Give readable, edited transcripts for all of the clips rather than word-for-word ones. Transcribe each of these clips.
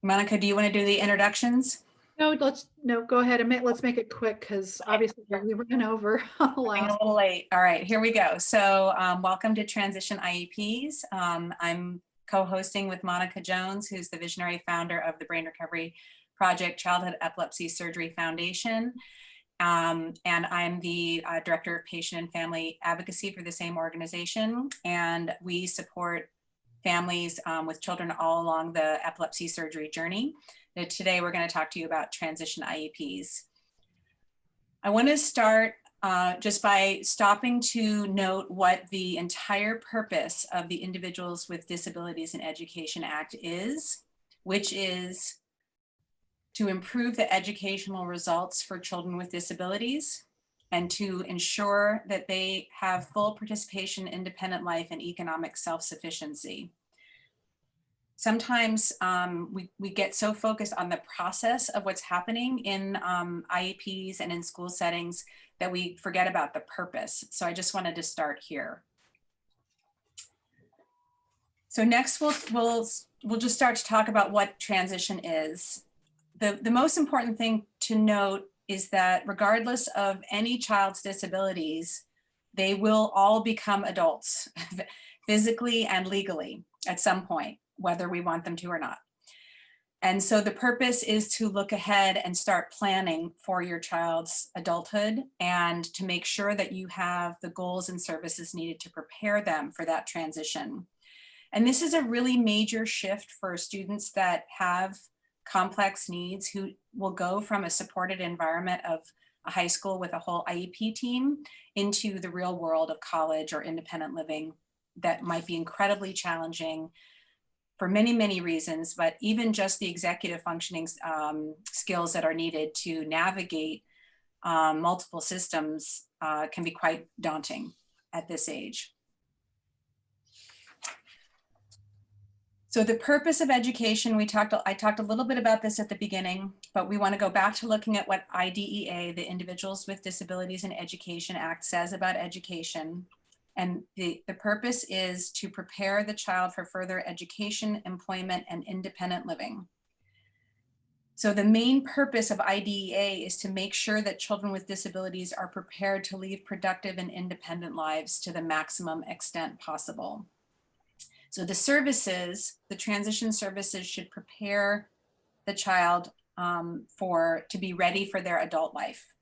Monica, do you want to do the introductions? No, go ahead and let's make it quick because obviously we ran over on the Running a last. little late. All right, here we go. So welcome to Transition IEPs. I'm co-hosting with Monika Jones, who's the visionary founder of the Brain Recovery Project Childhood Epilepsy Surgery Foundation. And I'm the Director of Patient and Family Advocacy for the same organization. And we support families with children all along the epilepsy surgery journey. Today, we're going to talk to you about transition IEPs. I want to start just by stopping to note what the entire purpose of the Individuals with Disabilities in Education Act is, which is to improve the educational results for children with disabilities and to ensure that they have full participation, independent life, and economic self-sufficiency. Sometimes we get so focused on the process of what's happening in IEPs and in school settings that we forget about the purpose. So I just wanted to start here. So next we'll just start to talk about what transition is. The most important thing to note is that regardless of any child's disabilities, they will all become adults physically and legally at some point, whether we want them to or not. And so the purpose is to look ahead and start planning for your child's adulthood and to make sure that you have the goals and services needed to prepare them for that transition. And this is a really major shift for students that have complex needs who will go from a supported environment of a high school with a whole IEP team into the real world of college or independent living that might be incredibly challenging for many, many reasons, but even just the executive functioning skills that are needed to navigate multiple systems can be quite daunting at this age. So the purpose of education, I talked a little bit about this at the beginning, but we want to go back to looking at what IDEA, the Individuals with Disabilities in Education Act, says about education. And the purpose is to prepare the child for further education, employment, and independent living. So the main purpose of IDEA is to make sure that children with disabilities are prepared to lead productive and independent lives to the maximum extent possible. So the services, the transition services should prepare the child to be ready for their adult life.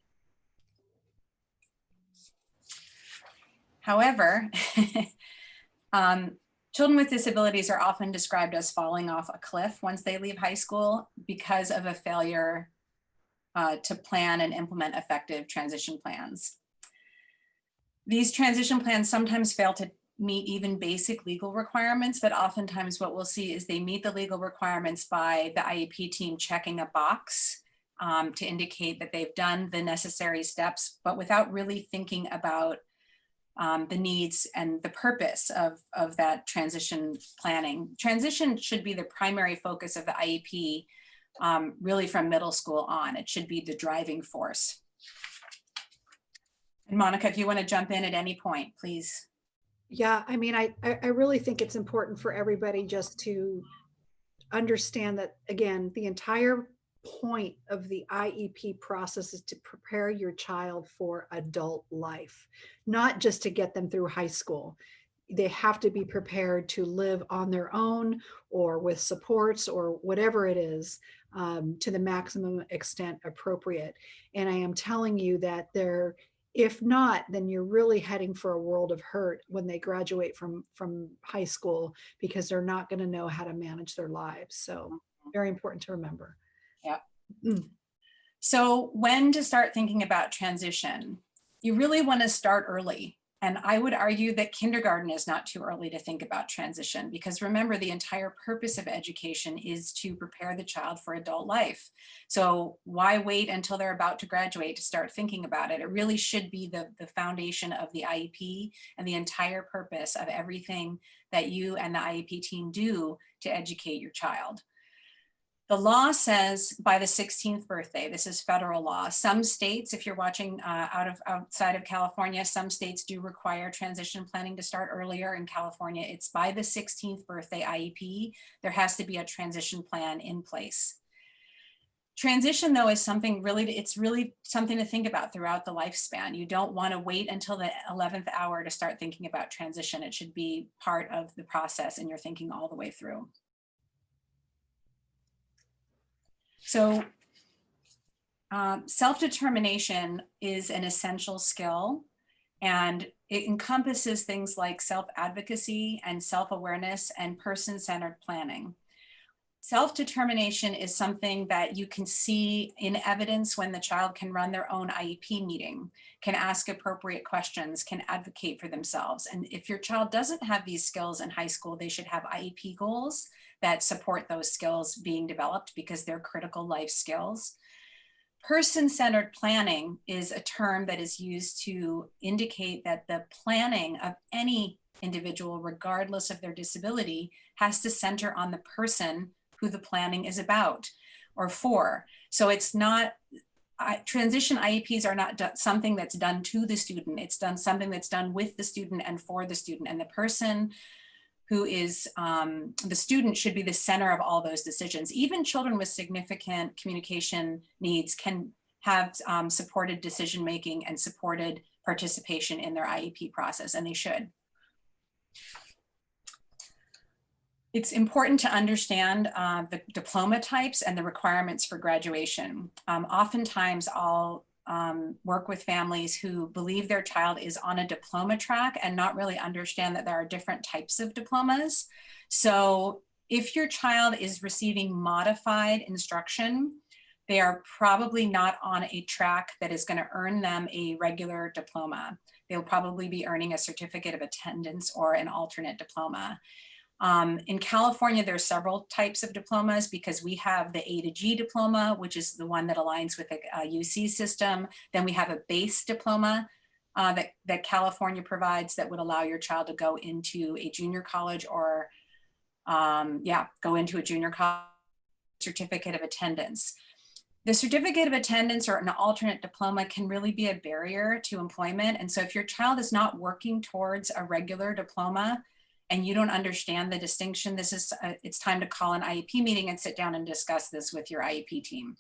However, children with disabilities are often described as falling off a cliff once they leave high school because of a failure to plan and implement effective transition plans. These transition plans sometimes fail to meet even basic legal requirements, but oftentimes what we'll see is they meet the legal requirements by the IEP team checking a box to indicate that they've done the necessary steps, but without really thinking about the needs and the purpose of that transition planning. Transition should be the primary focus of the IEP, really from middle school on. It should be the driving force. And Monika, if you want to jump in at any point, please. Yeah, I mean, I really think it's important for everybody just to understand that, again, the entire point of the IEP process is to prepare your child for adult life, not just to get them through high school. They have to be prepared to live on their own or with supports or whatever it is to the maximum extent appropriate. And I am telling you that if not, then you're really heading for a world of hurt when they graduate from high school because they're not going to know how to manage their lives. So very important to remember. Yeah. So when to start thinking about transition? You really want to start early. And I would argue that kindergarten is not too early to think about transition because remember, the entire purpose of education is to prepare the child for adult life. So why wait until they're about to graduate to start thinking about it? It really should be the foundation of the IEP and the entire purpose of everything that you and the IEP team do to educate your child. The law says by the 16th birthday. This is federal law. Some states, if you're watching outside of California, some states do require transition planning to start earlier. In California, it's by the 16th birthday IEP. There has to be a transition plan in place. Transition, though, is something it's really something to think about throughout the lifespan. You don't want to wait until the 11th hour to start thinking about transition. It should be part of the process and you're thinking all the way through. So self-determination is an essential skill, and it encompasses things like self-advocacy and self-awareness and person-centered planning. Self-determination is something that you can see in evidence when the child can run their own IEP meeting, can ask appropriate questions, can advocate for themselves. And if your child doesn't have these skills in high school, they should have IEP goals that support those skills being developed because they're critical life skills. Person-centered planning is a term that is used to indicate that the planning of any individual, regardless of their disability, has to center on the person who the planning is about or for. So it's not, transition IEPs are not something that's done to the student. It's something that's done with the student and for the student. And the person who is the student should be the center of all those decisions. Even children with significant communication needs can have supported decision-making and supported participation in their IEP process, and they should. It's important to understand the diploma types and the requirements for graduation. Oftentimes I'll work with families who believe their child is on a diploma track and not really understand that there are different types of diplomas. So if your child is receiving modified instruction, they are probably not on a track that is going to earn them a regular diploma. They'll probably be earning a certificate of attendance or an alternate diploma. In California, there are several types of diplomas because we have the A to G diploma, which is the one that aligns with the UC system. Then we have a base diploma that California provides that would allow your child to go into a junior college or, go into a junior college certificate of attendance. The certificate of attendance or an alternate diploma can really be a barrier to employment. And so if your child is not working towards a regular diploma, and you don't understand the distinction, it's time to call an IEP meeting and sit down and discuss this with your IEP team.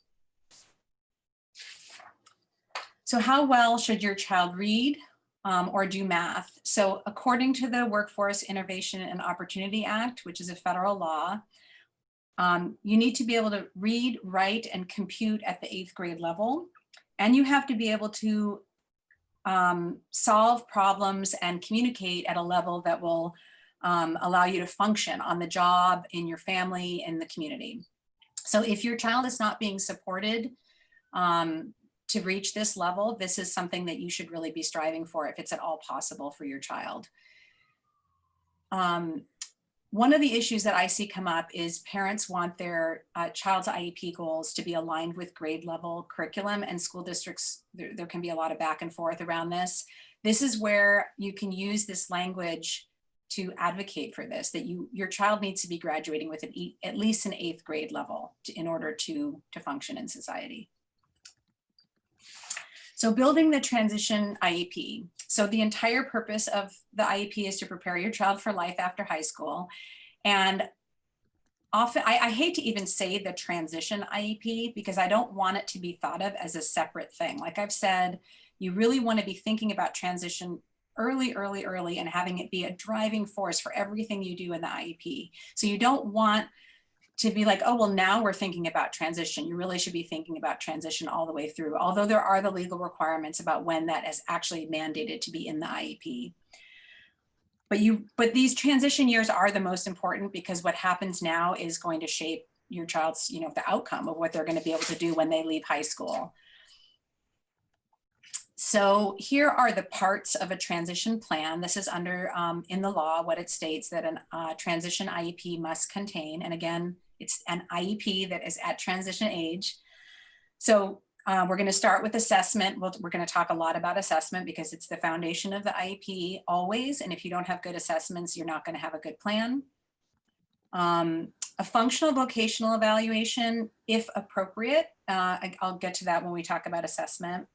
So how well should your child read or do math? So according to the Workforce Innovation and Opportunity Act, which is a federal law, you need to be able to read, write, and compute at the 8th grade level. And you have to be able to solve problems and communicate at a level that will allow you to function on the job, in your family, in the community. So if your child is not being supported to reach this level, this is something that you should really be striving for if it's at all possible for your child. One of the issues that I see come up is parents want their child's IEP goals to be aligned with grade level curriculum, and school districts, there can be a lot of back and forth around this. This is where you can use this language to advocate for this, that your child needs to be graduating with at least an 8th grade level in order to function in society. So building the transition IEP. So the entire purpose of the IEP is to prepare your child for life after high school. And often, I hate to even say the transition IEP because I don't want it to be thought of as a separate thing. Like I've said, you really want to be thinking about transition early, and having it be a driving force for everything you do in the IEP. So you don't want to be like, oh, well, now we're thinking about transition. You really should be thinking about transition all the way through, although there are the legal requirements about when that is actually mandated to be in the IEP. But these transition years are the most important because what happens now is going to shape your child's, the outcome of what they're going to be able to do when they leave high school. So here are the parts of a transition plan. This is under, in the law, what it states that a transition IEP must contain. And again, it's an IEP that is at transition age. So we're going to start with assessment. We're going to talk a lot about assessment because it's the foundation of the IEP always. And if you don't have good assessments, you're not going to have a good plan. a functional vocational evaluation, if appropriate. I'll get to that when we talk about assessment.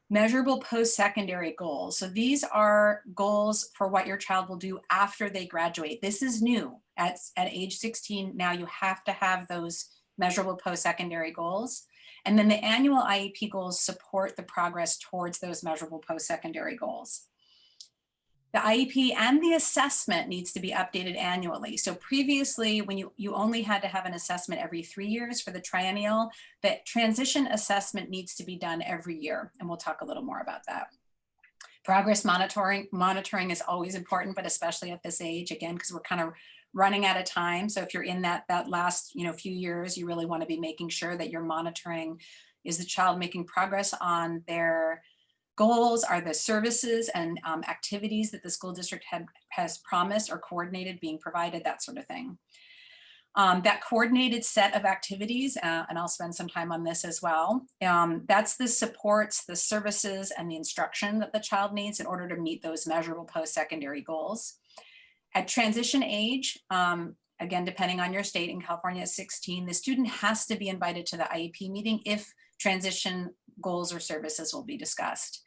Measurable post-secondary goals. So these are goals for what your child will do after they graduate. This is new. At age 16, now you have to have those measurable post-secondary goals. And then the annual IEP goals support the progress towards those measurable post-secondary goals. The IEP and the assessment needs to be updated annually. So previously, when you only had to have an assessment every 3 years for the triennial, the transition assessment needs to be done every year. And we'll talk a little more about that. Progress monitoring is always important, but especially at this age, again, because we're kind of running out of time. So if you're in that last few years, you really want to be making sure that you're monitoring, is the child making progress on their goals, are the services and activities that the school district has promised or coordinated being provided, that sort of thing. That coordinated set of activities, and I'll spend some time on this as well, that's the supports, the services, and the instruction that the child needs in order to meet those measurable post-secondary goals. At transition age, again, depending on your state, in California at 16, the student has to be invited to the IEP meeting if transition goals or services will be discussed.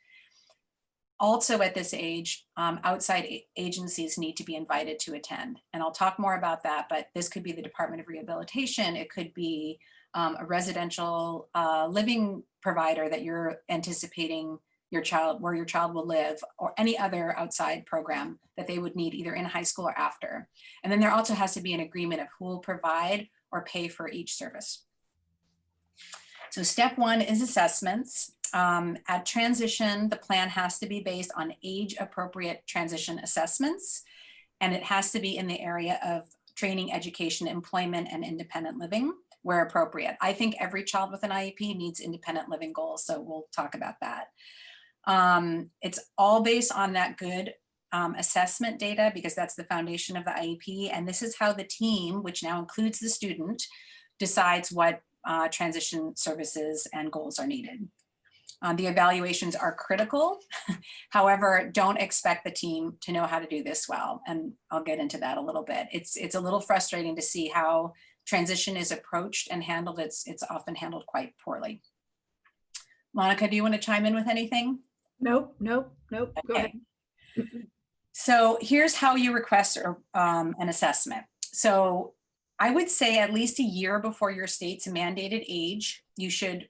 Also at this age, outside agencies need to be invited to attend. And I'll talk more about that, but this could be the Department of Rehabilitation. It could be a residential living provider that you're anticipating where your child will live, or any other outside program that they would need either in high school or after. And then there also has to be an agreement of who will provide or pay for each service. So step one is assessments. At transition, the plan has to be based on age-appropriate transition assessments, and it has to be in the area of training, education, employment, and independent living where appropriate. I think every child with an IEP needs independent living goals, so we'll talk about that. It's all based on that good assessment data, because that's the foundation of the IEP, and this is how the team, which now includes the student, decides what transition services and goals are needed. The evaluations are critical. However, don't expect the team to know how to do this well. And I'll get into that a little bit. It's a little frustrating to see how transition is approached and handled. It's often handled quite poorly. Monika, do you want to chime in with anything? Nope. Okay. Go ahead. So here's how you request an assessment. So I would say at least a year before your state's mandated age, you should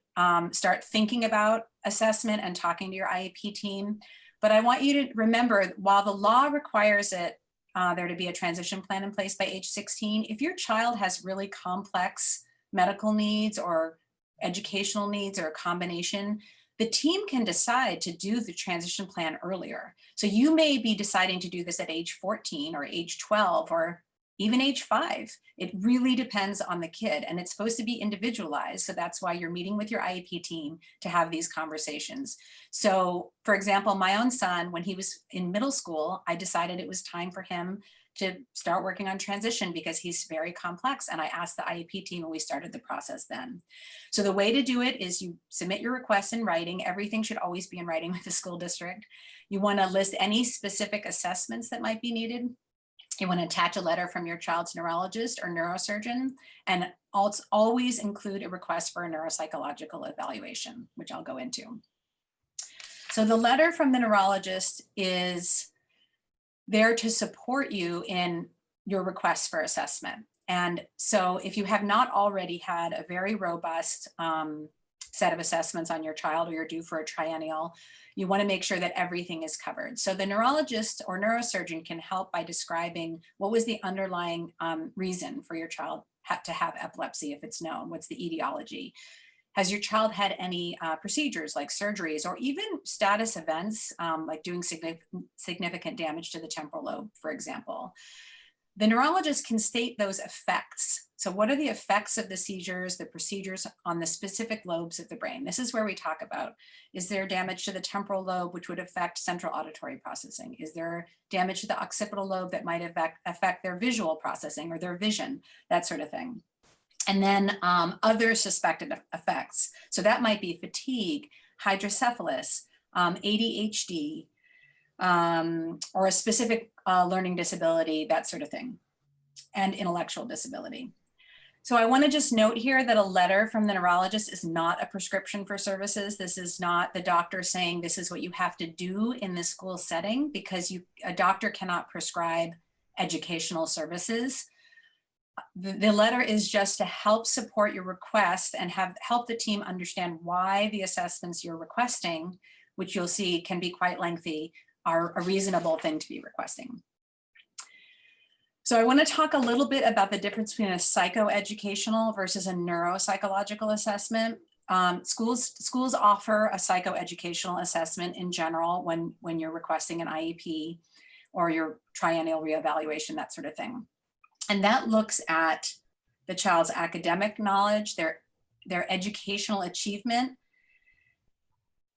start thinking about assessment and talking to your IEP team. But I want you to remember, while the law requires there to be a transition plan in place by age 16, if your child has really complex medical needs or educational needs or a combination, the team can decide to do the transition plan earlier. So you may be deciding to do this at age 14 or age 12 or even age 5. It really depends on the kid, and it's supposed to be individualized. So that's why you're meeting with your IEP team to have these conversations. So for example, my own son, when he was in middle school, I decided it was time for him to start working on transition because he's very complex. And I asked the IEP team and we started the process then. So the way to do it is you submit your request in writing. Everything should always be in writing with the school district. You want to list any specific assessments that might be needed. You want to attach a letter from your child's neurologist or neurosurgeon, and always include a request for a neuropsychological evaluation, which I'll go into. So the letter from the neurologist is there to support you in your request for assessment. And so if you have not already had a very robust set of assessments on your child, or you're due for a triennial, you want to make sure that everything is covered. So the neurologist or neurosurgeon can help by describing what was the underlying reason for your child to have epilepsy, if it's known. What's the etiology? Has your child had any procedures like surgeries, or even status events like doing significant damage to the temporal lobe, for example? The neurologist can state those effects. So what are the effects of the seizures, the procedures on the specific lobes of the brain? This is where we talk about, is there damage to the temporal lobe, which would affect central auditory processing? Is there damage to the occipital lobe that might affect their visual processing or their vision, that sort of thing? And then other suspected effects. So that might be fatigue, hydrocephalus, ADHD, or a specific learning disability, that sort of thing, and intellectual disability. So I want to just note here that a letter from the neurologist is not a prescription for services. This is not the doctor saying this is what you have to do in the school setting, because a doctor cannot prescribe educational services. The letter is just to help support your request and help the team understand why the assessments you're requesting, which you'll see can be quite lengthy, are a reasonable thing to be requesting. So I want to talk a little bit about the difference between a psychoeducational versus a neuropsychological assessment. Schools offer a psychoeducational assessment in general when you're requesting an IEP or your triennial reevaluation, that sort of thing. And that looks at the child's academic knowledge, their educational achievement,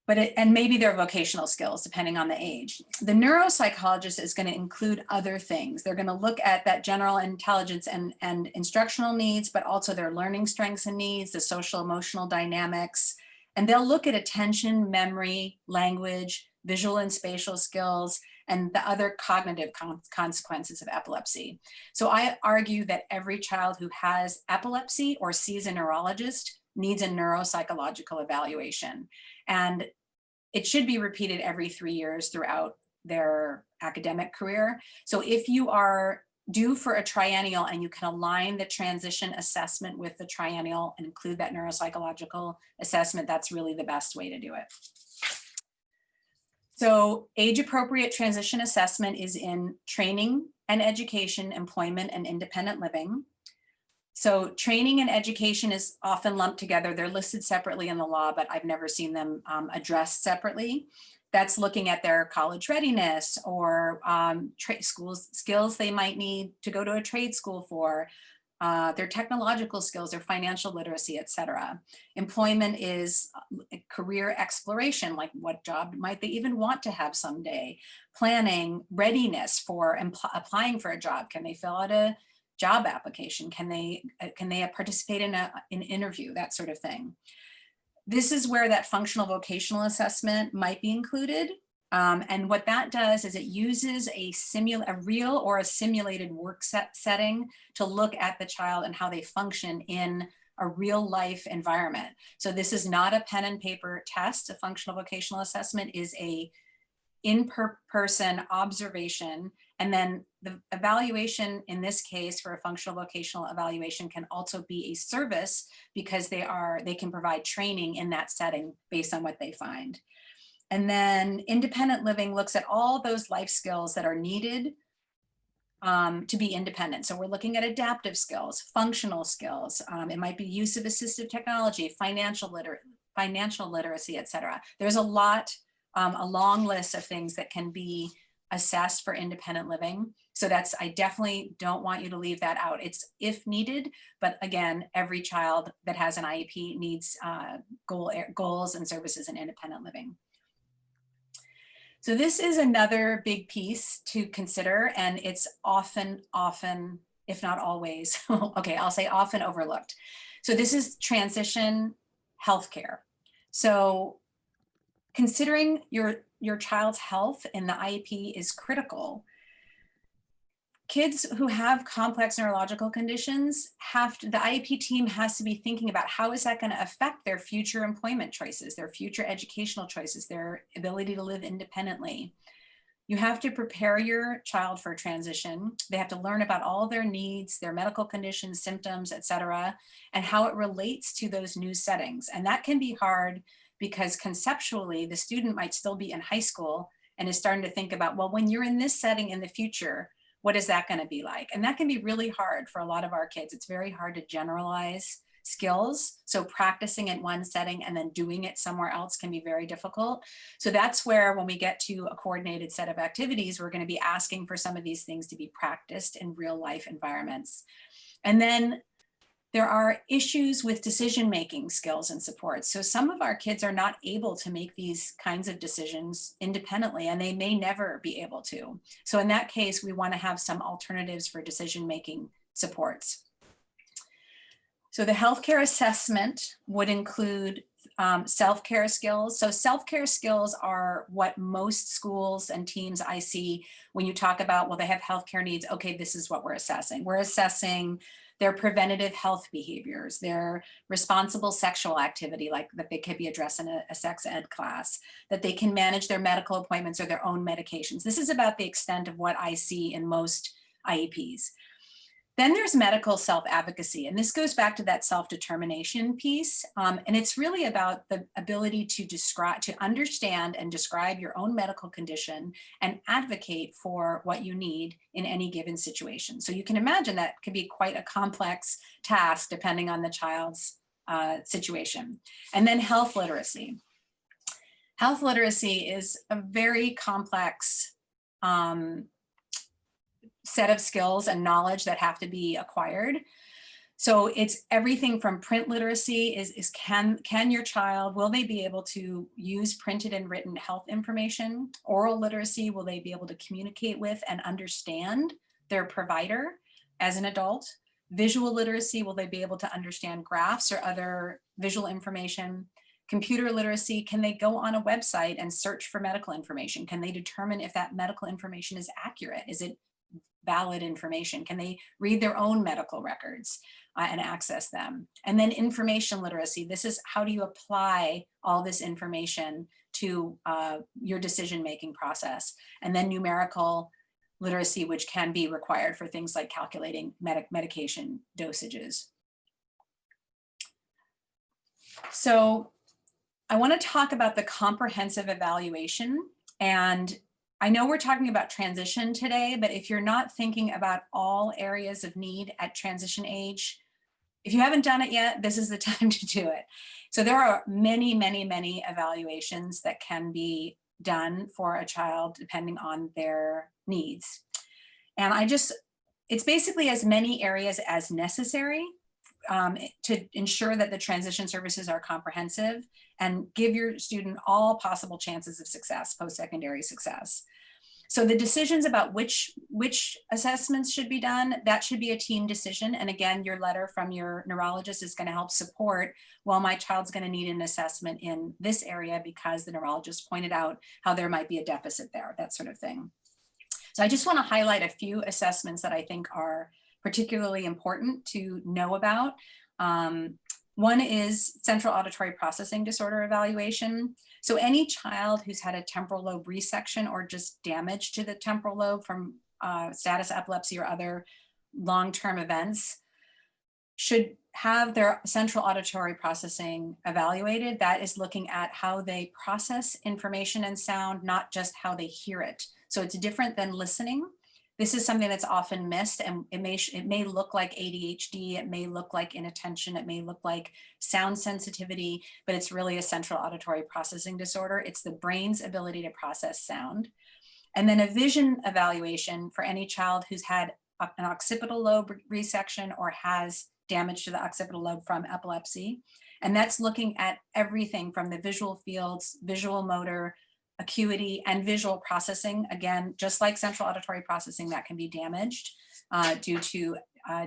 and maybe their vocational skills, depending on the age. The neuropsychologist is going to include other things. They're going to look at that general intelligence and instructional needs, but also their learning strengths and needs, the social emotional dynamics, and they'll look at attention, memory, language, visual and spatial skills, and the other cognitive consequences of epilepsy. So I argue that every child who has epilepsy or sees a neurologist needs a neuropsychological evaluation. And it should be repeated every 3 years throughout their academic career. So if you are due for a triennial and you can align the transition assessment with the triennial and include that neuropsychological assessment, that's really the best way to do it. So age-appropriate transition assessment is in training and education, employment, and independent living. So training and education is often lumped together. They're listed separately in the law, but I've never seen them addressed separately. That's looking at their college readiness or trade schools skills they might need to go to a trade school for, their technological skills, their financial literacy, et cetera. Employment is career exploration, like what job might they even want to have someday? Planning, readiness for applying for a job. Can they fill out a job application? Can they participate in an interview, that sort of thing. This is where that functional vocational assessment might be included. And what that does is it uses a real or a simulated work setting to look at the child and how they function in a real life environment. So this is not a pen and paper test. A functional vocational assessment is a in-person observation. And then the evaluation in this case for a functional vocational evaluation can also be a service because they can provide training in that setting based on what they find. And then independent living looks at all those life skills that are needed to be independent. So we're looking at adaptive skills, functional skills. It might be use of assistive technology, financial literacy, et cetera. There's a long list of things that can be assessed for independent living. So I definitely don't want you to leave that out. It's if needed, but again, every child that has an IEP needs goals and services in independent living. So this is another big piece to consider, and it's often, if not always, okay, I'll say often overlooked. So this is transition healthcare. So considering your child's health in the IEP is critical. Kids who have complex neurological conditions the IEP team has to be thinking about how is that going to affect their future employment choices, their future educational choices, their ability to live independently. You have to prepare your child for transition. They have to learn about all their needs, their medical conditions, symptoms, et cetera, and how it relates to those new settings. And that can be hard because conceptually, the student might still be in high school and is starting to think about, well, when you're in this setting in the future, what is that going to be like? And that can be really hard for a lot of our kids. It's very hard to generalize skills. So practicing in one setting and then doing it somewhere else can be very difficult. So that's where when we get to a coordinated set of activities, we're going to be asking for some of these things to be practiced in real life environments. And then there are issues with decision-making skills and supports. So some of our kids are not able to make these kinds of decisions independently, and they may never be able to. So in that case, we want to have some alternatives for decision-making supports. So the healthcare assessment would include self-care skills. So self-care skills are what most schools and teams I see when you talk about, well, they have healthcare needs. Okay, this is what we're assessing. We're assessing their preventative health behaviors, their responsible sexual activity, like that they could be addressed in a sex ed class, that they can manage their medical appointments or their own medications. This is about the extent of what I see in most IEPs. Then there's medical self-advocacy, and this goes back to that self-determination piece. And it's really about the ability to understand and describe your own medical condition and advocate for what you need in any given situation. So you can imagine that could be quite a complex task depending on the child's situation. And then health literacy. Health literacy is a very complex set of skills and knowledge that have to be acquired. So it's everything from print literacy can your child, will they be able to use printed and written health information? Oral literacy, will they be able to communicate with and understand their provider as an adult? Visual literacy, will they be able to understand graphs or other visual information? Computer literacy, can they go on a website and search for medical information? Can they determine if that medical information is accurate? Is it valid information? Can they read their own medical records and access them? And then information literacy. This is how do you apply all this information to your decision-making process. And then numerical literacy, which can be required for things like calculating medication dosages. So I want to talk about the comprehensive evaluation. And I know we're talking about transition today, but if you're not thinking about all areas of need at transition age, if you haven't done it yet, this is the time to do it. So there are many, many, many evaluations that can be done for a child depending on their needs. And it's basically as many areas as necessary to ensure that the transition services are comprehensive and give your student all possible chances of success, post-secondary success. So the decisions about which assessments should be done, that should be a team decision. And again, your letter from your neurologist is going to help support, well, my child's going to need an assessment in this area because the neurologist pointed out how there might be a deficit there, that sort of thing. So I just want to highlight a few assessments that I think are particularly important to know about. One is central auditory processing disorder evaluation. So any child who's had a temporal lobe resection or just damage to the temporal lobe from status epilepsy or other long-term events should have their central auditory processing evaluated. That is looking at how they process information and sound, not just how they hear it. So it's different than listening. This is something that's often missed, and it may look like ADHD, it may look like inattention, it may look like sound sensitivity, but it's really a central auditory processing disorder. It's the brain's ability to process sound. And then a vision evaluation for any child who's had an occipital lobe resection or has damage to the occipital lobe from epilepsy. And that's looking at everything from the visual fields, visual motor, acuity, and visual processing. Again, just like central auditory processing, that can be damaged due to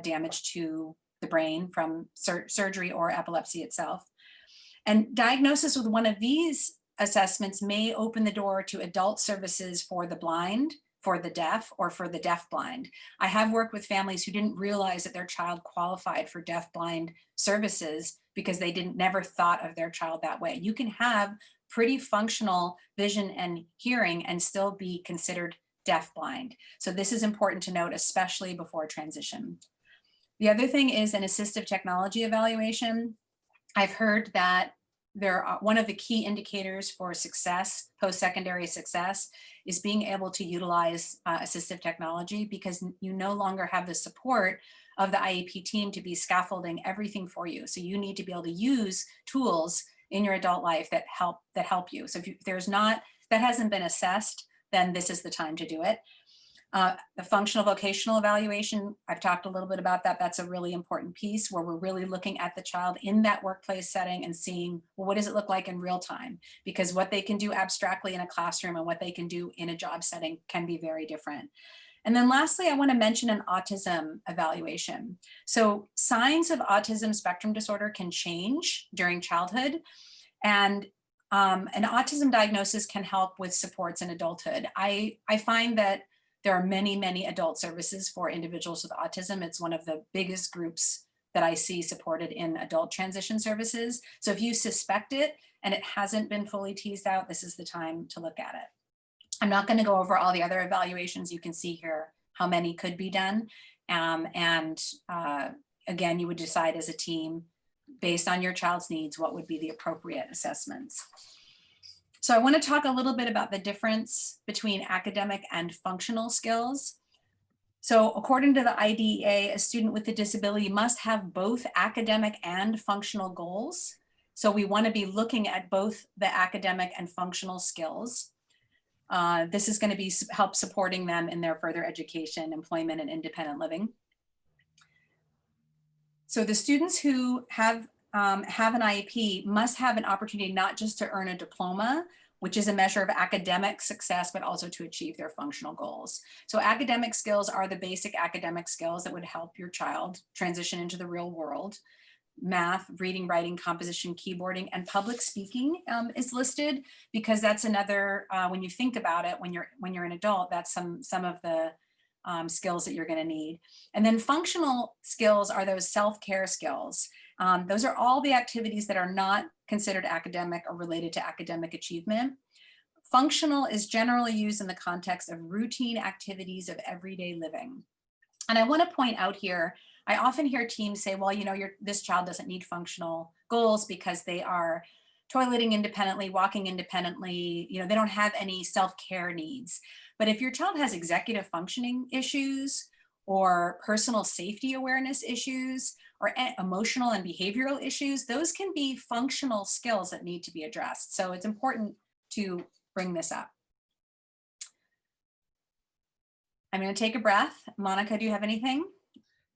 damage to the brain from surgery or epilepsy itself. And diagnosis with one of these assessments may open the door to adult services for the blind, for the deaf, or for the deaf-blind. I have worked with families who didn't realize that their child qualified for deaf-blind services because they never thought of their child that way. You can have pretty functional vision and hearing and still be considered deaf-blind. So this is important to note, especially before transition. The other thing is an assistive technology evaluation. I've heard that one of the key indicators for success, post-secondary success, is being able to utilize assistive technology because you no longer have the support of the IEP team to be scaffolding everything for you. So you need to be able to use tools in your adult life that help you. So if that hasn't been assessed, then this is the time to do it. The functional vocational evaluation, I've talked a little bit about that. That's a really important piece where we're really looking at the child in that workplace setting and seeing, well, what does it look like in real time? Because what they can do abstractly in a classroom and what they can do in a job setting can be very different. And then lastly, I want to mention an autism evaluation. So signs of autism spectrum disorder can change during childhood, and an autism diagnosis can help with supports in adulthood. I find that There are many, many adult services for individuals with autism. It's one of the biggest groups that I see supported in adult transition services. So if you suspect it and it hasn't been fully teased out, this is the time to look at it. I'm not going to go over all the other evaluations. You can see here how many could be done. Again, you would decide as a team based on your child's needs, what would be the appropriate assessments. So I want to talk a little bit about the difference between academic and functional skills. So according to the IDEA, a student with a disability must have both academic and functional goals. So we want to be looking at both the academic and functional skills. This is going to be help supporting them in their further education, employment, and independent living. So the students who have an IEP must have an opportunity not just to earn a diploma, which is a measure of academic success, but also to achieve their functional goals. So academic skills are the basic academic skills that would help your child transition into the real world. Math, reading, writing, composition, keyboarding, and public speaking is listed because that's another, when you think about it, when you're an adult, that's some of the skills that you're going to need. And then functional skills are those self-care skills. Those are all the activities that are not considered academic or related to academic achievement. Functional is generally used in the context of routine activities of everyday living. And I want to point out here, I often hear teams say, well, you know, this child doesn't need functional goals because they are toileting independently, walking independently, you know, they don't have any self-care needs. But if your child has executive functioning issues or personal safety awareness issues or emotional and behavioral issues, those can be functional skills that need to be addressed. So it's important to bring this up. I'm going to take a breath. Monica, do you have anything?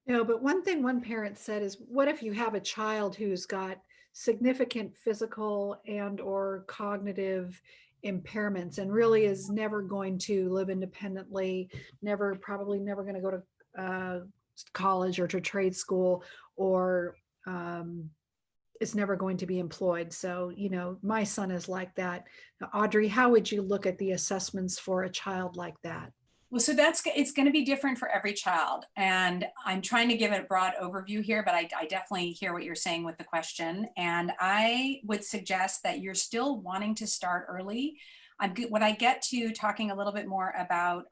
No, but one thing one parent said is, what if you have a child who's got significant physical and or cognitive impairments and really is never going to live independently, probably never going to go to college or to trade school, or is never going to be employed. So, you know, my son is like that. Now, Audrey, how would you look at the assessments for a child like that? Well, so it's going to be different for every child. And I'm trying to give a broad overview here, but I definitely hear what you're saying with the question. And I would suggest that you're still wanting to start early. When I get to talking a little bit more about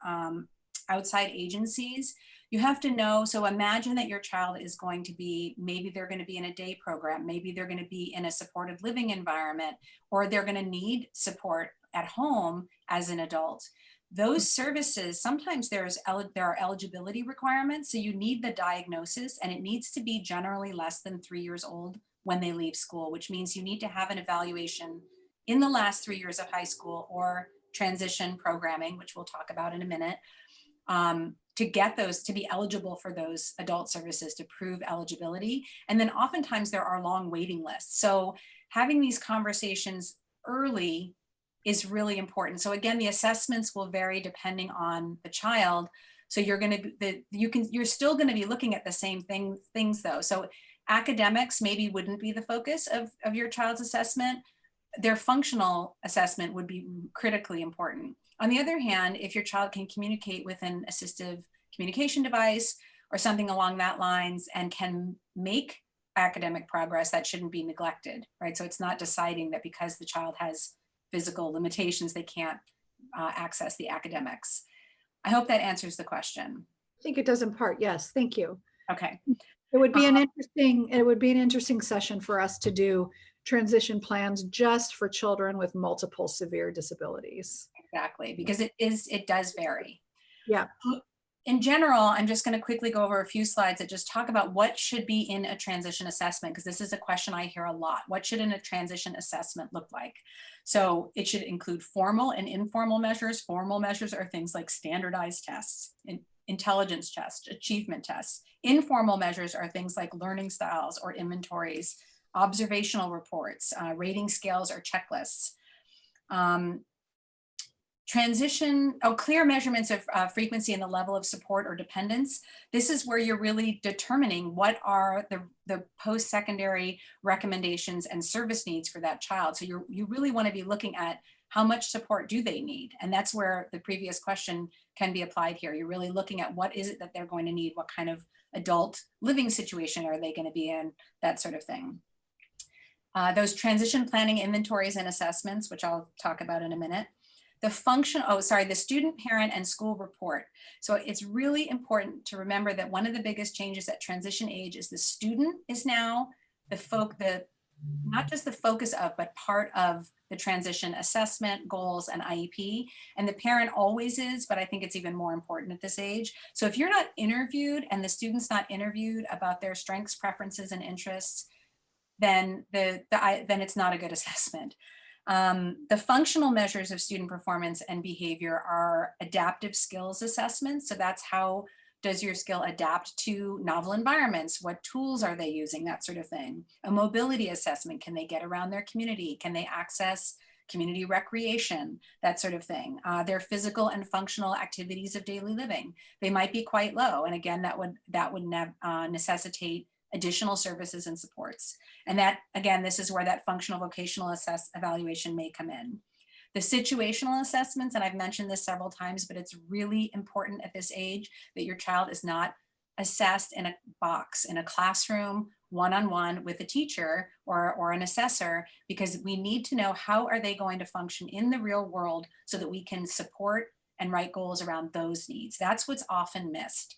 outside agencies, you have to know, so imagine that your child is going to be, maybe they're going to be in a day program, maybe they're going to be in a supported living environment, or they're going to need support at home as an adult. Those services, sometimes there are eligibility requirements. So you need the diagnosis, and it needs to be generally less than 3 years old when they leave school, which means you need to have an evaluation in the last 3 years of high school or transition programming, which we'll talk about in a minute, to get those, to be eligible for those adult services, to prove eligibility. And then oftentimes there are long waiting lists. So having these conversations early is really important. So again, the assessments will vary depending on the child. So you're still going to be looking at the same things though. So academics maybe wouldn't be the focus of your child's assessment. Their functional assessment would be critically important. On the other hand, if your child can communicate with an assistive communication device or something along that lines and can make academic progress, that shouldn't be neglected, right? So it's not deciding that because the child has physical limitations, they can't access the academics. I hope that answers the question. I think it does in part. Yes, thank you. Okay. It would be an interesting session for us to do transition plans just for children with multiple severe disabilities. Exactly, because it does vary. Yeah. In general, I'm just going to quickly go over a few slides that just talk about what should be in a transition assessment, because this is a question I hear a lot. What should a transition assessment look like? So it should include formal and informal measures. Formal measures are things like standardized tests, intelligence tests, achievement tests. Informal measures are things like learning styles or inventories, observational reports, rating scales or checklists. Clear measurements of frequency and the level of support or dependence. This is where you're really determining what are the post-secondary recommendations and service needs for that child. So you really want to be looking at how much support do they need? And that's where the previous question can be applied here. You're really looking at what is it that they're going to need? What kind of adult living situation are they going to be in? That sort of thing. Those transition planning inventories and assessments, which I'll talk about in a minute. The student, parent, and school report. So it's really important to remember that one of the biggest changes at transition age is the student is now not just the focus of, but part of the transition assessment, goals, and IEP. And the parent always is, but I think it's even more important at this age. So if you're not interviewed and the student's not interviewed about their strengths, preferences, and interests, then then it's not a good assessment. The functional measures of student performance and behavior are adaptive skills assessments. So that's how does your skill adapt to novel environments? What tools are they using? That sort of thing. A mobility assessment, can they get around their community? Can they access community recreation? That sort of thing. Their physical and functional activities of daily living. They might be quite low. And again, that would necessitate additional services and supports. And that, again, this is where that functional vocational evaluation may come in. The situational assessments, and I've mentioned this several times, but it's really important at this age that your child is not assessed in a box, in a classroom, one-on-one with a teacher or an assessor, because we need to know how are they going to function in the real world so that we can support and write goals around those needs. That's what's often missed.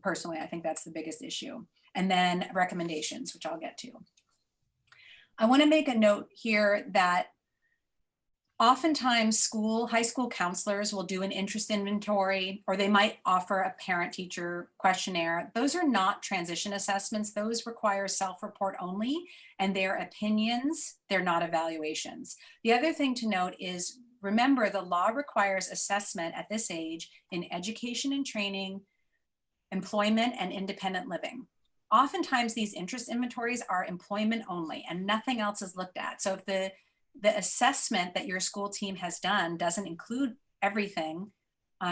Personally, I think that's the biggest issue. And then recommendations, which I'll get to. I want to make a note here that oftentimes high school counselors will do an interest inventory, or they might offer a parent-teacher questionnaire. Those are not transition assessments. Those require self-report only, and they're opinions, they're not evaluations. The other thing to note is, remember, the law requires assessment at this age in education and training, employment, and independent living. Oftentimes these interest inventories are employment only and nothing else is looked at. So if the assessment that your school team has done doesn't include everything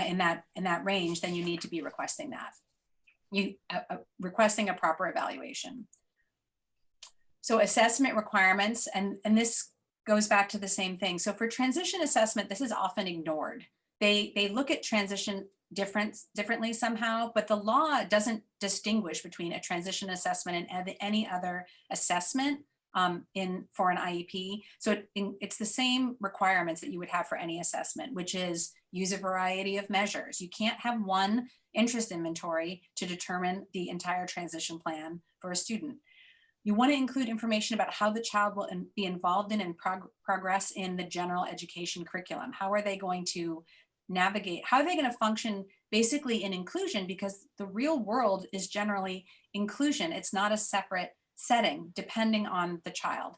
in that range, then you need to be requesting that. Requesting a proper evaluation. So assessment requirements, and this goes back to the same thing. So for transition assessment, this is often ignored. They look at transition differently somehow, but the law doesn't distinguish between a transition assessment and any other assessment for an IEP. So it's the same requirements that you would have for any assessment, which is use a variety of measures. You can't have one interest inventory to determine the entire transition plan for a student. You want to include information about how the child will be involved in and progress in the general education curriculum. How are they going to navigate? How are they going to function basically in inclusion? Because the real world is generally inclusion. It's not a separate setting depending on the child.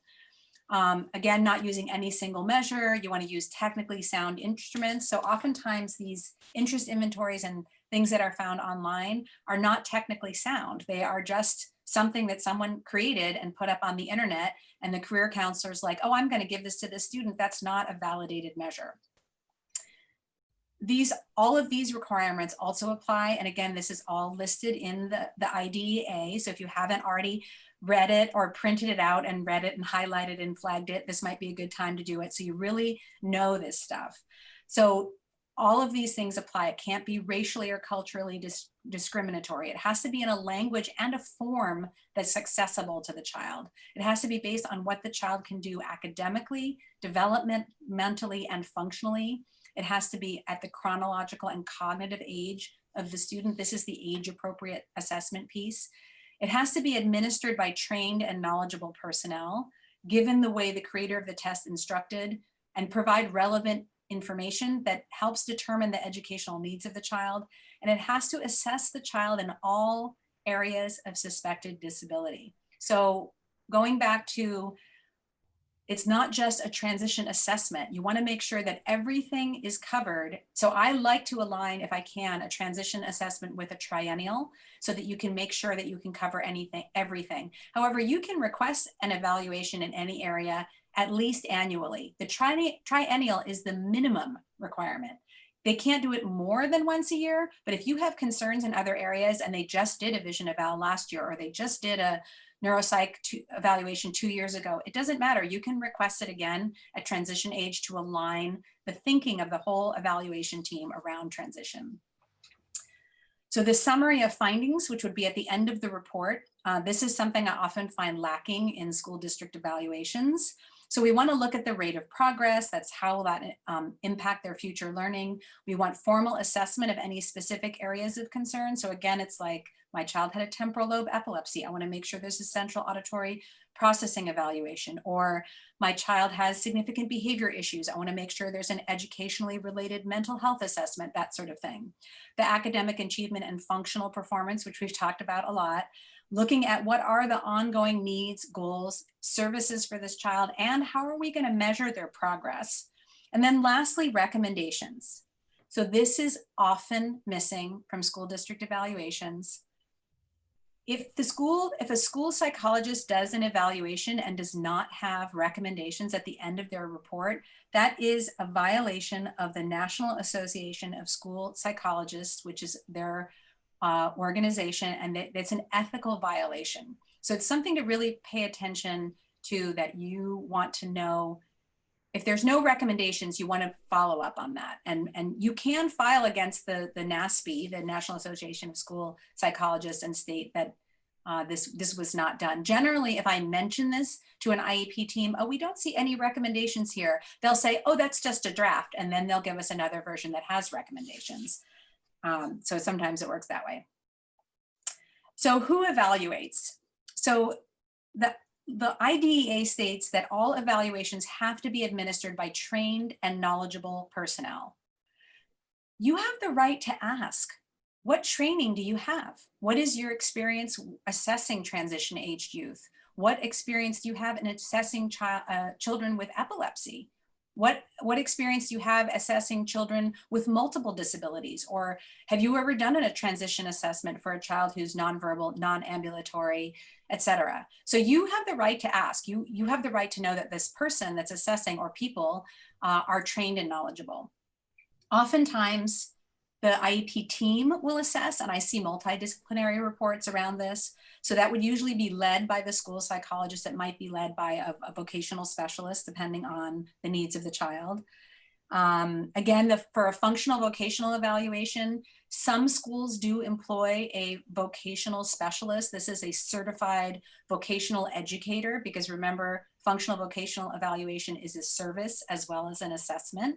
Again, not using any single measure. You want to use technically sound instruments. So oftentimes these interest inventories and things that are found online are not technically sound. They are just something that someone created and put up on the internet, and the career counselor's like, oh, I'm going to give this to the student. That's not a validated measure. All of these requirements also apply. And again, this is all listed in the IDEA. So if you haven't already read it or printed it out and read it and highlighted and flagged it, this might be a good time to do it. So you really know this stuff. So all of these things apply. It can't be racially or culturally discriminatory. It has to be in a language and a form that's accessible to the child. It has to be based on what the child can do academically, developmentally, and functionally. It has to be at the chronological and cognitive age of the student. This is the age-appropriate assessment piece. It has to be administered by trained and knowledgeable personnel, given the way the creator of the test instructed, and provide relevant information that helps determine the educational needs of the child. And it has to assess the child in all areas of suspected disability. So going back to, it's not just a transition assessment. You want to make sure that everything is covered. So I like to align, if I can, a transition assessment with a triennial so that you can make sure that you can cover everything. However, you can request an evaluation in any area at least annually. The triennial is the minimum requirement. They can't do it more than once a year, but if you have concerns in other areas and they just did a vision eval last year, or they just did a evaluation 2 years ago. It doesn't matter. You can request it again at transition age to align the thinking of the whole evaluation team around transition. So the summary of findings, which would be at the end of the report, this is something I often find lacking in school district evaluations. So we want to look at the rate of progress. That's how will that impact their future learning. We want formal assessment of any specific areas of concern. So again, it's like, my child had a temporal lobe epilepsy. I want to make sure there's a central auditory processing evaluation. Or my child has significant behavior issues. I want to make sure there's an educationally related mental health assessment, that sort of thing. The academic achievement and functional performance, which we've talked about a lot. Looking at what are the ongoing needs, goals, services for this child, and how are we going to measure their progress? And then lastly, recommendations. So this is often missing from school district evaluations. If a school psychologist does an evaluation and does not have recommendations at the end of their report, that is a violation of the National Association of School Psychologists, which is their organization, and it's an ethical violation. So it's something to really pay attention to, that you want to know. If there's no recommendations, you want to follow up on that. And you can file against the NASP, the National Association of School Psychologists, and state that this was not done. Generally, if I mention this to an IEP team, oh, we don't see any recommendations here, they'll say, oh, that's just a draft. And then they'll give us another version that has recommendations. So sometimes it works that way. So who evaluates? So the IDEA states that all evaluations have to be administered by trained and knowledgeable personnel. You have the right to ask, what training do you have? What is your experience assessing transition-aged youth? What experience do you have in assessing children with epilepsy? What experience do you have assessing children with multiple disabilities? Or have you ever done a transition assessment for a child who's nonverbal, non-ambulatory, etc.? So you have the right to ask. You have the right to know that this person that's assessing, or people, are trained and knowledgeable. Oftentimes, the IEP team will assess, and I see multidisciplinary reports around this. So that would usually be led by the school psychologist. It might be led by a vocational specialist, depending on the needs of the child. Again, for a functional vocational evaluation, some schools do employ a vocational specialist. This is a certified vocational educator, because remember, functional vocational evaluation is a service as well as an assessment.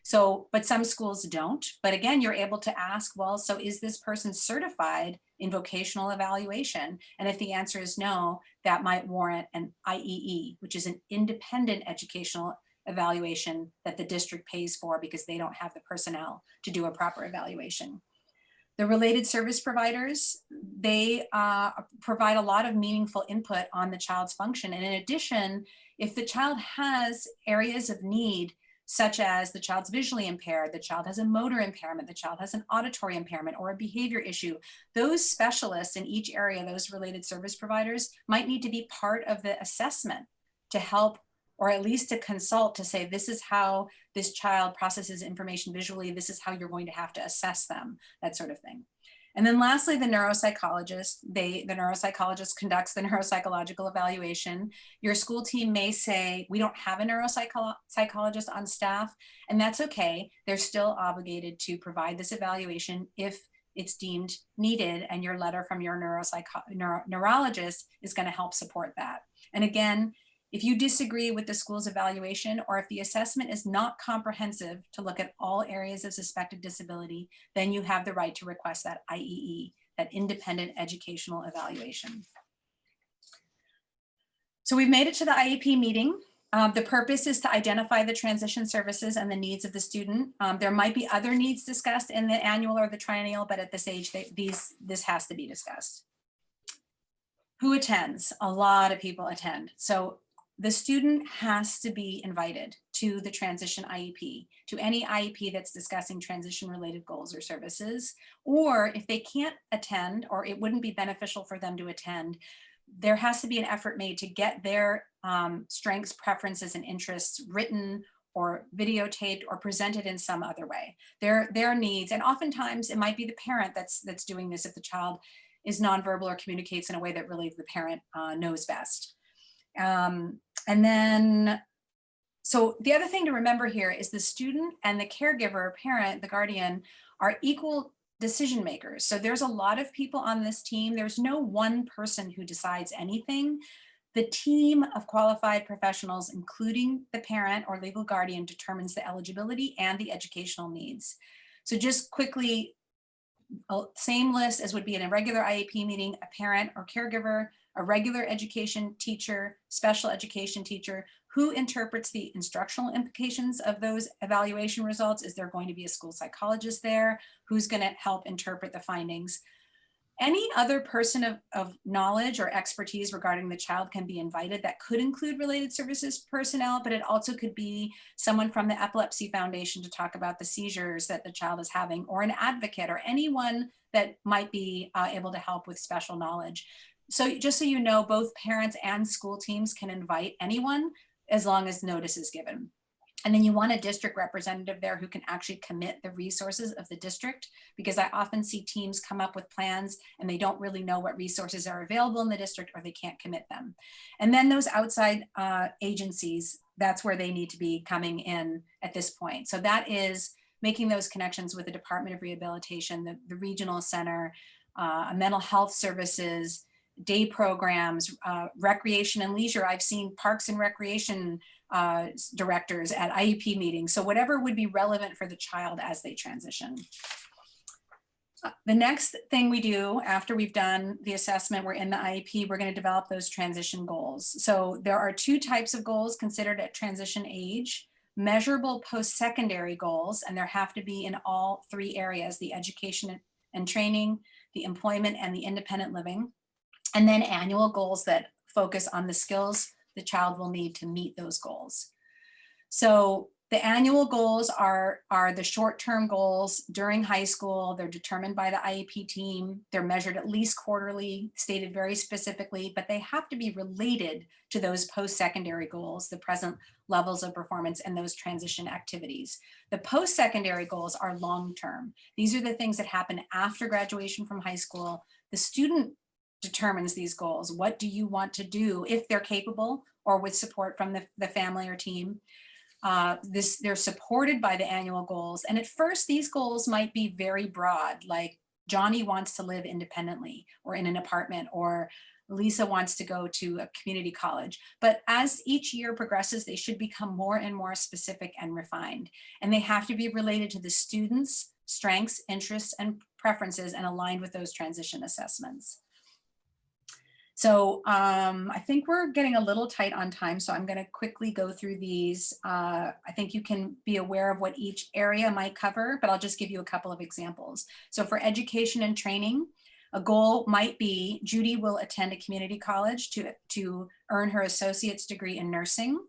So, but some schools don't. But again, you're able to ask, well, so is this person certified in vocational evaluation? And if the answer is no, that might warrant an IEE, which is an independent educational evaluation that the district pays for, because they don't have the personnel to do a proper evaluation. The related service providers, they provide a lot of meaningful input on the child's function. And in addition, if the child has areas of need, such as the child's visually impaired, the child has a motor impairment, the child has an auditory impairment or a behavior issue, those specialists in each area, those related service providers, might need to be part of the assessment to help, or at least to consult, to say, this is how this child processes information visually, this is how you're going to have to assess them, that sort of thing. And then lastly, the neuropsychologist. The neuropsychologist conducts the neuropsychological evaluation. Your school team may say, we don't have a neuropsychologist on staff, and that's okay. They're still obligated to provide this evaluation if it's deemed needed, and your letter from your neurologist is going to help support that. And again, if you disagree with the school's evaluation, or if the assessment is not comprehensive to look at all areas of suspected disability, then you have the right to request that IEE, that independent educational evaluation. So we've made it to the IEP meeting. The purpose is to identify the transition services and the needs of the student. There might be other needs discussed in the annual or the triennial, but at this age, this has to be discussed. Who attends? A lot of people attend. So the student has to be invited to the transition IEP, to any IEP that's discussing transition related goals or services. Or if they can't attend, or it wouldn't be beneficial for them to attend, there has to be an effort made to get their strengths, preferences, and interests written or videotaped or presented in some other way. Their needs, and oftentimes it might be the parent that's doing this if the child is nonverbal or communicates in a way that really the parent knows best. And then, so the other thing to remember here is the student and the caregiver, parent, the guardian, are equal decision makers. So there's a lot of people on this team. There's no one person who decides anything. The team of qualified professionals, including the parent or legal guardian, determines the eligibility and the educational needs. So just quickly, same list as would be in a regular IEP meeting: a parent or caregiver, a regular education teacher, special education teacher. Who interprets the instructional implications of those evaluation results? Is there going to be a school psychologist there? Who's going to help interpret the findings? Any other person of knowledge or expertise regarding the child can be invited. That could include related services personnel, but it also could be someone from the Epilepsy Foundation to talk about the seizures that the child is having, or an advocate, or anyone that might be able to help with special knowledge. So just so you know, both parents and school teams can invite anyone as long as notice is given. And then you want a district representative there who can actually commit the resources of the district, because I often see teams come up with plans and they don't really know what resources are available in the district, or they can't commit them. And then those outside agencies, that's where they need to be coming in at this point. So that is making those connections with the Department of Rehabilitation, the regional center, mental health services, day programs, recreation and leisure. I've seen parks and recreation directors at IEP meetings. So whatever would be relevant for the child as they transition. The next thing we do after we've done the assessment, we're in the IEP, we're going to develop those transition goals. So there are two types of goals considered at transition age: measurable post-secondary goals, and there have to be in all three areas: the education and training, the employment, and the independent living. And then annual goals that focus on the skills the child will need to meet those goals. So the annual goals are the short-term goals during high school. They're determined by the IEP team. They're measured at least quarterly, stated very specifically, but they have to be related to those post-secondary goals, the present levels of performance, and those transition activities. The post-secondary goals are long-term. These are the things that happen after graduation from high school. The student determines these goals. What do you want to do, if they're capable or with support from the family or team? They're supported by the annual goals. And at first, these goals might be very broad, like Johnny wants to live independently or in an apartment, or Lisa wants to go to a community college. But as each year progresses, they should become more and more specific and refined. And they have to be related to the student's strengths, interests, and preferences, and aligned with those transition assessments. So I think we're getting a little tight on time, so I'm going to quickly go through these. I think you can be aware of what each area might cover, but I'll just give you a couple of examples. So for education and training, a goal might be Judy will attend a community college to earn her associate's degree in nursing.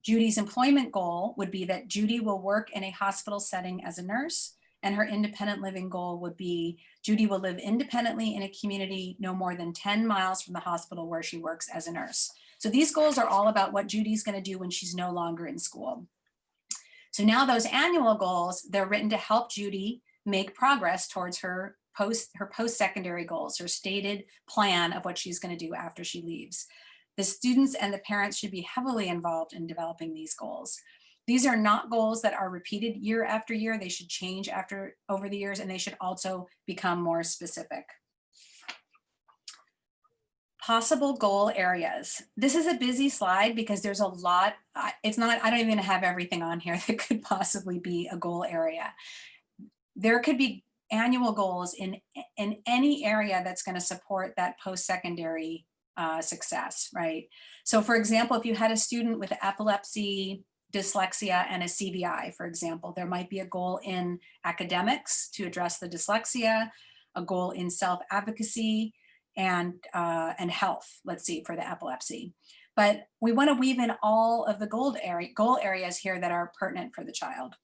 Judy's employment goal would be that Judy will work in a hospital setting as a nurse. And her independent living goal would be Judy will live independently in a community no more than 10 miles from the hospital where she works as a nurse. So these goals are all about what Judy's going to do when she's no longer in school. So now those annual goals, they're written to help Judy make progress towards her post-secondary goals, her stated plan of what she's going to do after she leaves. The students and the parents should be heavily involved in developing these goals. These are not goals that are repeated year after year. They should change over the years, and they should also become more specific. Possible goal areas. This is a busy slide because there's a lot. I don't even have everything on here that could possibly be a goal area. There could be annual goals in any area that's going to support that post-secondary success, right? So for example, if you had a student with epilepsy, dyslexia, and a CVI, for example, there might be a goal in academics to address the dyslexia, a goal in self-advocacy, and health, let's see, for the epilepsy. But we want to weave in all of the goal areas here that are pertinent for the child.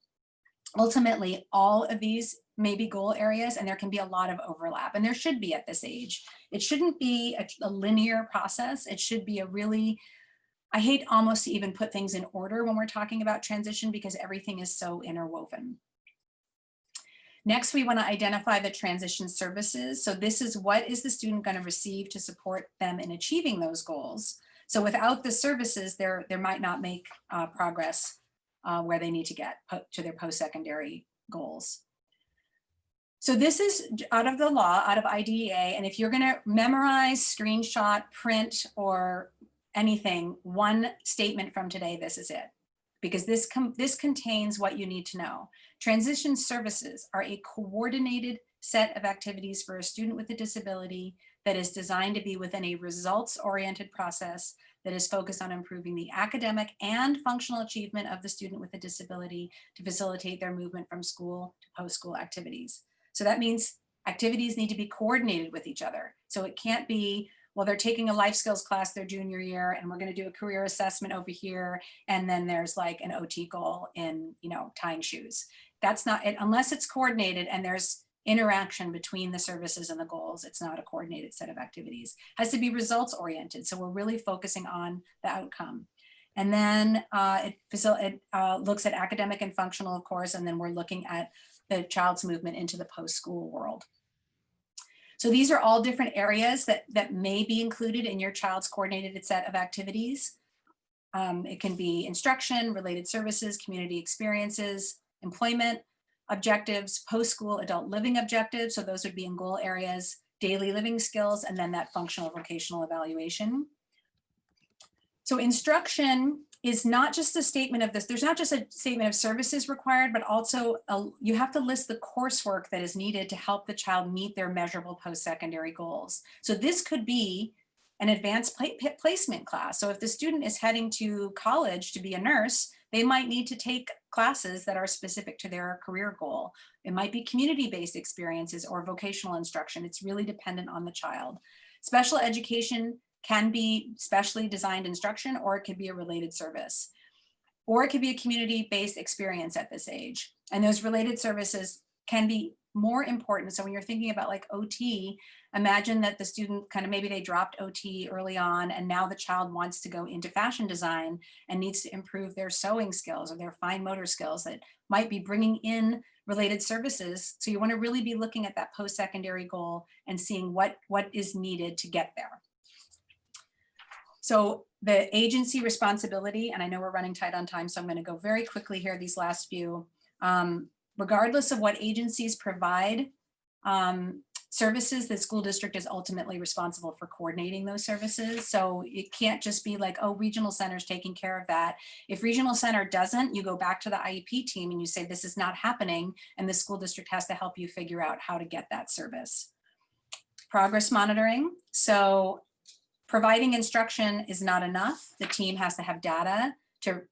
Ultimately, all of these may be goal areas, and there can be a lot of overlap, and there should be at this age. It shouldn't be a linear process. It should be a really, I hate almost to even put things in order when we're talking about transition because everything is so interwoven. Next, we want to identify the transition services. So this is what is the student going to receive to support them in achieving those goals. So without the services, there might not make progress where they need to get to their post-secondary goals. So this is out of the law, out of IDEA, and if you're going to memorize, screenshot, print, or anything, one statement from today, this is it, because this contains what you need to know. Transition services are a coordinated set of activities for a student with a disability that is designed to be within a results-oriented process that is focused on improving the academic and functional achievement of the student with a disability to facilitate their movement from school to post-school activities. So that means activities need to be coordinated with each other. So it can't be, well, they're taking a life skills class their junior year and we're going to do a career assessment over here. And then there's like an OT goal in, tying shoes. That's not it, unless it's coordinated and there's interaction between the services and the goals. It's not a coordinated set of activities. It has to be results oriented. So we're really focusing on the outcome. And then it looks at academic and functional, of course, and then we're looking at the child's movement into the post-school world. So these are all different areas that may be included in your child's coordinated set of activities. It can be instruction, related services, community experiences, employment objectives, post-school adult living objectives. So those would be in goal areas, daily living skills, and then that functional vocational evaluation. So instruction is not just a statement of this, there's not just a statement of services required, but also you have to list the coursework that is needed to help the child meet their measurable post-secondary goals. So this could be an advanced placement class. So if the student is heading to college to be a nurse, they might need to take classes that are specific to their career goal. It might be community-based experiences or vocational instruction. It's really dependent on the child. Special education can be specially designed instruction, or it could be a related service, or it could be a community-based experience at this age. And those related services can be more important. So when you're thinking about like OT, imagine that the student maybe they dropped OT early on and now the child wants to go into fashion design and needs to improve their sewing skills or their fine motor skills that might be bringing in related services. So you want to really be looking at that post-secondary goal and seeing what is needed to get there. So the agency responsibility, and I know we're running tight on time, so I'm going to go very quickly here, these last few. Regardless of what agencies provide services, the school district is ultimately responsible for coordinating those services. So it can't just be like, oh, regional center's taking care of that. If regional center doesn't, you go back to the IEP team and you say, this is not happening, and the school district has to help you figure out how to get that service. Progress monitoring. So providing instruction is not enough. The team has to have data to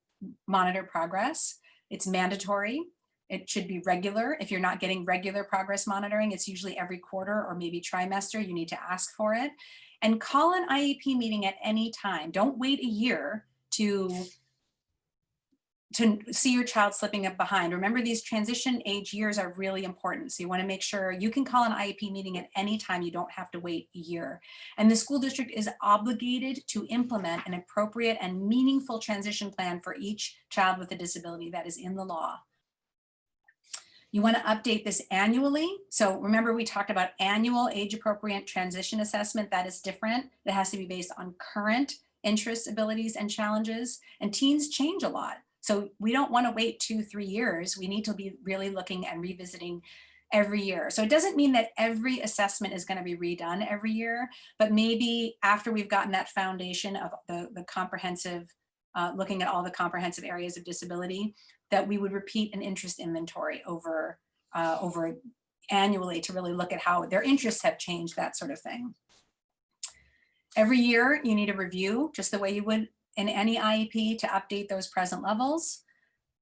monitor progress. It's mandatory. It should be regular. If you're not getting regular progress monitoring, it's usually every quarter or maybe trimester. You need to ask for it. And call an IEP meeting at any time. Don't wait a year to see your child slipping up behind. Remember, these transition age years are really important. So you want to make sure you can call an IEP meeting at any time. You don't have to wait a year. And the school district is obligated to implement an appropriate and meaningful transition plan for each child with a disability. That is in the law. You want to update this annually. So remember, we talked about annual age appropriate transition assessment. That is different. It has to be based on current interests, abilities, and challenges. And teens change a lot. So we don't want to wait 2-3 years. We need to be really looking and revisiting every year. So it doesn't mean that every assessment is going to be redone every year, but maybe after we've gotten that foundation of the comprehensive, looking at all the comprehensive areas of disability, that we would repeat an interest inventory over annually to really look at how their interests have changed, that sort of thing. Every year you need a review, just the way you would in any IEP, to update those present levels.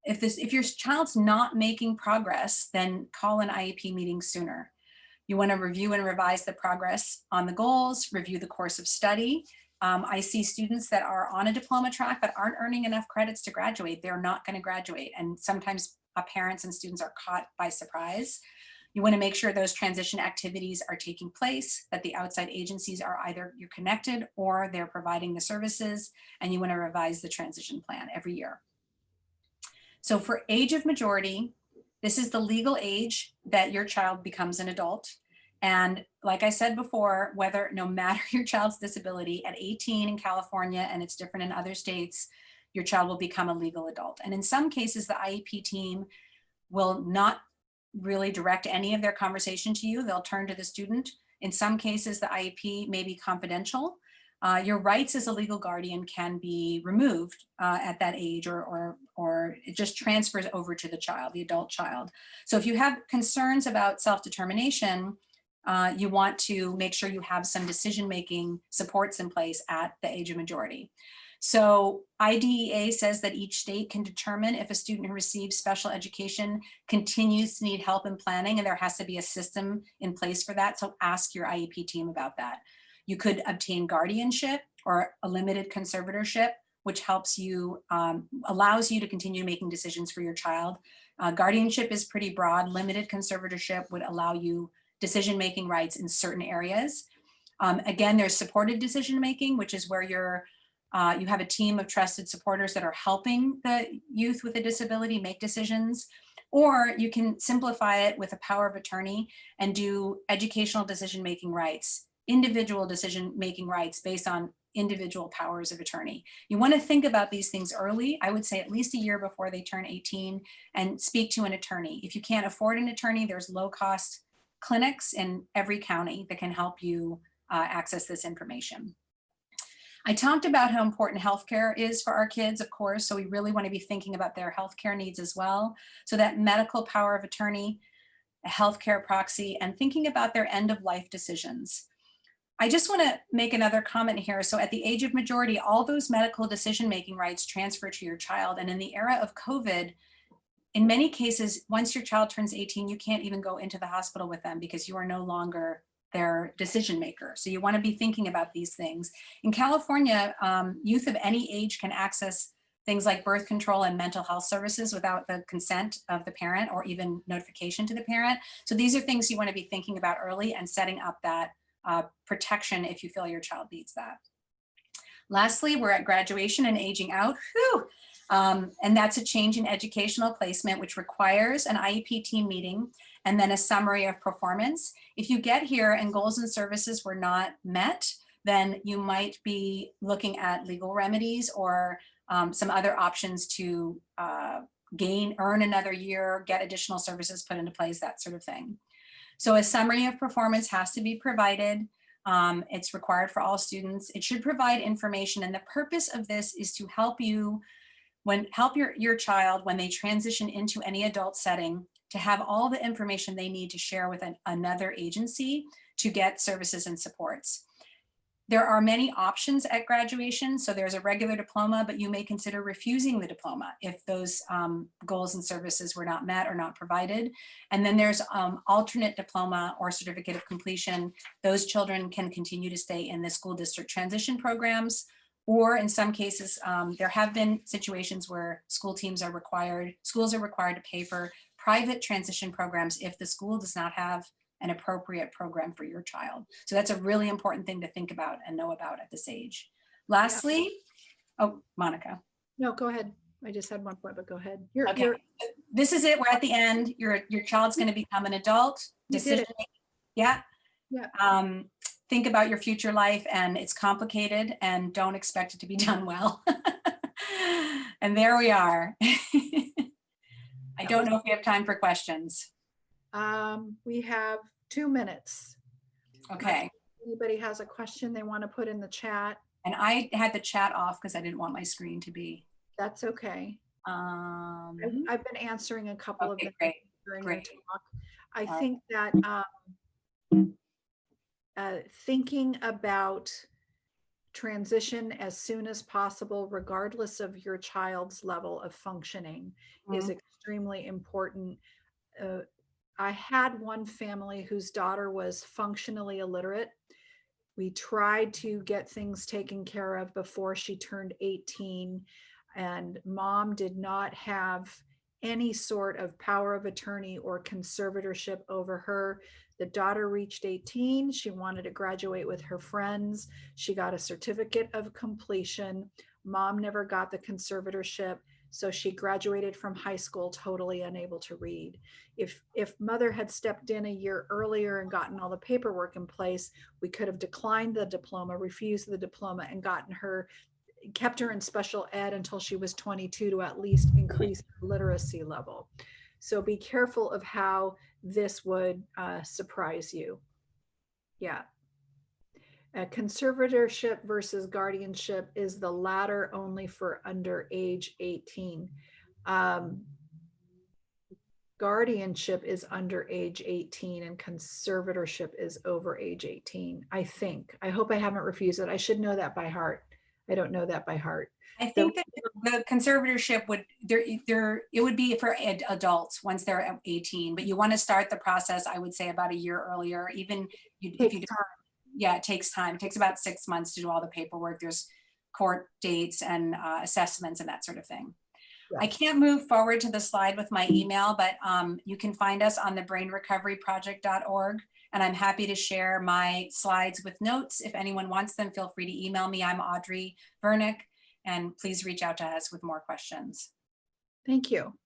If your child's not making progress, then call an IEP meeting sooner. You want to review and revise the progress on the goals, review the course of study. I see students that are on a diploma track but aren't earning enough credits to graduate. They're not going to graduate. And sometimes parents and students are caught by surprise. You want to make sure those transition activities are taking place, that the outside agencies are either you're connected or they're providing the services, and you want to revise the transition plan every year. So for age of majority, This is the legal age that your child becomes an adult. And like I said before, no matter your child's disability, at 18 in California, and it's different in other states, your child will become a legal adult. And in some cases, the IEP team will not really direct any of their conversation to you. They'll turn to the student. In some cases, the IEP may be confidential. Your rights as a legal guardian can be removed at that age, or it just transfers over to the child, the adult child. So if you have concerns about self-determination, you want to make sure you have some decision-making supports in place at the age of majority. So IDEA says that each state can determine if a student who receives special education continues to need help in planning, and there has to be a system in place for that. So ask your IEP team about that. You could obtain guardianship or a limited conservatorship, which helps you, allows you to continue making decisions for your child. Guardianship is pretty broad. Limited conservatorship would allow you decision-making rights in certain areas. Again, there's supported decision-making, which is where you have a team of trusted supporters that are helping the youth with a disability make decisions. Or you can simplify it with a power of attorney and do educational decision-making rights, individual decision-making rights based on individual powers of attorney. You want to think about these things early. I would say at least a year before they turn 18, and speak to an attorney. If you can't afford an attorney, there's low-cost clinics in every county that can help you access this information. I talked about how important healthcare is for our kids, of course, so we really want to be thinking about their healthcare needs as well. So that medical power of attorney, a healthcare proxy, and thinking about their end-of-life decisions. I just want to make another comment here. So at the age of majority, all those medical decision-making rights transfer to your child. And in the era of COVID, in many cases, once your child turns 18, you can't even go into the hospital with them because you are no longer their decision maker. So you want to be thinking about these things. In California, youth of any age can access things like birth control and mental health services without the consent of the parent or even notification to the parent. So these are things you want to be thinking about early and setting up that protection if you feel your child needs that. Lastly, we're at graduation and aging out. Whew. And that's a change in educational placement, which requires an IEP team meeting and then a summary of performance. If you get here and goals and services were not met, then you might be looking at legal remedies or some other options to earn another year, get additional services put into place, that sort of thing. So a summary of performance has to be provided. It's required for all students. It should provide information, and the purpose of this is to help you help your child when they transition into any adult setting to have all the information they need to share with another agency to get services and supports. There are many options at graduation. So there's a regular diploma, but you may consider refusing the diploma if those goals and services were not met or not provided. And then there's alternate diploma or certificate of completion. Those children can continue to stay in the school district transition programs. Or in some cases, there have been situations where schools are required to pay for private transition programs if the school does not have an appropriate program for your child. So that's a really important thing to think about and know about at this age. Lastly, oh, Monika. No, go ahead. I just had one point, but go ahead. This is it. We're at the end. Your child's going to become an adult. Decision making. Yeah. Yeah. Think about your future life, and it's complicated, and don't expect it to be done well. And there we are. I don't know if we have time for questions. We have 2 minutes. Okay. If anybody has a question they want to put in the chat. And I had the chat off because I didn't want my screen to be. That's okay. I've been answering a couple of them during your talk. I think that thinking about transition as soon as possible, regardless of your child's level of functioning, is extremely important. I had one family whose daughter was functionally illiterate. We tried to get things taken care of before she turned 18, and mom did not have any sort of power of attorney or conservatorship over her. The daughter reached 18. She wanted to graduate with her friends. She got a certificate of completion. Mom never got the conservatorship. So she graduated from high school totally unable to read. If mother had stepped in a year earlier and gotten all the paperwork in place, we could have declined the diploma, refused the diploma, and kept her in special ed until she was 22 to at least increase her literacy level. So be careful of how this would surprise you. Yeah. Conservatorship versus guardianship is the latter only for under age 18. Guardianship is under age 18 and conservatorship is over age 18, I think. I hope I haven't refused it. I should know that by heart. I don't know that by heart. I think that the conservatorship would, it would be for adults once they're 18, but you want to start the process, I would say, about a year earlier, even if you do. Yeah, it takes time. It takes about 6 months to do all the paperwork. There's court dates and assessments and that sort of thing. Yeah. I can't move forward to the slide with my email, but you can find us on the brainrecoveryproject.org. And I'm happy to share my slides with notes. If anyone wants them, feel free to email me. I'm Audrey Vernick, and please reach out to us with more questions. Thank you.